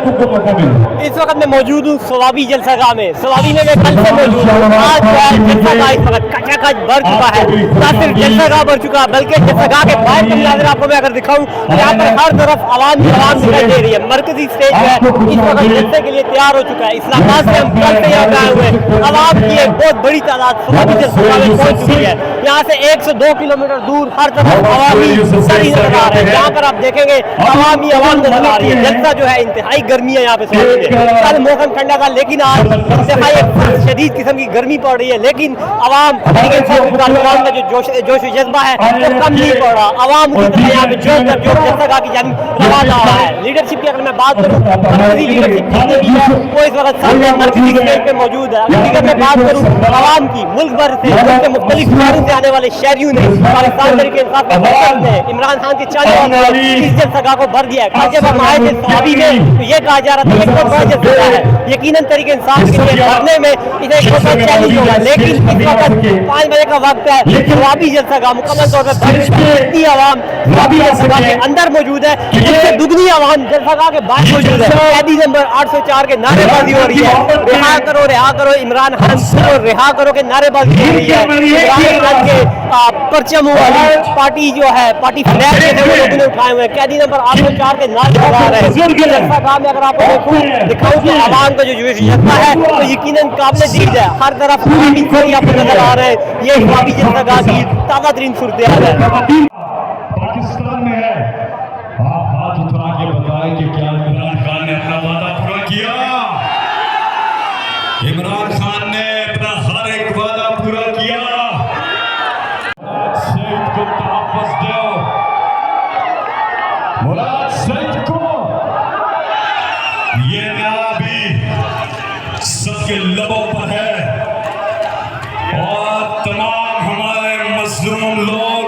इस वक्त मैं मौजूद हूँ सवाबी जलसागाह में। सवाबी में मैं कल से मौजूद हूँ। आज जो है जलसागाह इस वक्त कचाकच भर चुका है। ना सिर्फ जलसागाह भर चुका बल्कि जलसागाह के बाहर का मंजर आपको मैं अगर दिखाऊं तो यहाँ पर हर तरफ आवाम ही आवाम दिखाई दे रही है। मरकजी स्टेज जो है इस वक्त जलसे के लिए तैयार हो चुका है। इस्लामाबाद से हम कल से यहाँ पे आए हुए आवाम की एक बहुत बड़ी तादाद सवाबी जलसागाह में पहुँच चुकी है। यहाँ से 1 से 2 किलोमीटर दूर हर तरफ आवामी सभी नजर आ रहे हैं। यहाँ पर आप देखेंगे आवाम ही आवाम नजर आ रही है। जलसा जो है इंतहाई गर्मी है यहाँ पे सवाबी में। कल मौसम ठंडा था लेकिन आज इंतहाई शदीद किस्म की गर्मी पड़ रही है, लेकिन आवाम में जो जोश जज्बा है वो कम नहीं पड़ रहा। आवाम उसी तरह यहाँ पे जोश जलसागाह की जानिब रवाना रहा है। लीडरशिप की अगर मैं बात करूँ मरकजी लीडरशिप जितनी भी है वो इस वक्त सामने मरकजी स्टेज पे मौजूद है। अगर मैं बात करूँ आवाम की मुल्क भर से मुख्तलिफ शहरों से आने वाले शहरियों ने पाकिस्तान तहरीक इंसाफ के दफ्तर में इमरान खान के चाहने वालों ने इस जलसागाह को भर दिया है। जब हम आए थे सवाबी में तो ये कहा जा रहा था कि बहुत बड़ा जलसा है, यकीनन तहरीक इंसाफ के लिए भरने में इसे एक बहुत बड़ा चैलेंज होगा, लेकिन इस वक्त 5 बजे का वक्त है। सवाबी जलसागाह मुकम्मल तौर पर भर चुकी है। इतनी आवाम सवाबी जलसागाह के अंदर मौजूद है, इससे दुगनी आवाम जलसागाह के बाहर मौजूद है। कैदी नंबर 804 के नारेबाजी हो रही है, रिहा करो इमरान खान को रिहा करो के नारेबाजी हो रही है। इमरान खान के परचम वाली पार्टी जो है पार्टी फ्लैग जो है वो लोगों ने उठाए हुए हैं। कैदी नंबर 804 के नारे लगा रहे हैं। जलसागाह में अगर आपको दिखाऊं तो आवाम का जो जोश जज्बा है तो यकीनन काबिल दीद है। हर तरफ आपको नजर आ रहे हैं। ये सवाबी जलसागाह की ताज़ा तरीन सूरत हाल है। पाकिस्तान में है, आप हाथ उठा के बताएं कि क्या इमरान खान ने अपना वादा पूरा किया? इमरान खान ने अपना हर एक वादा पूरा किया। सईद को तहफ़्फ़ुज़ दो, मुराद सईद को। ये नारा भी सबके लबों पर है और तमाम हमारे मज़लूम लोग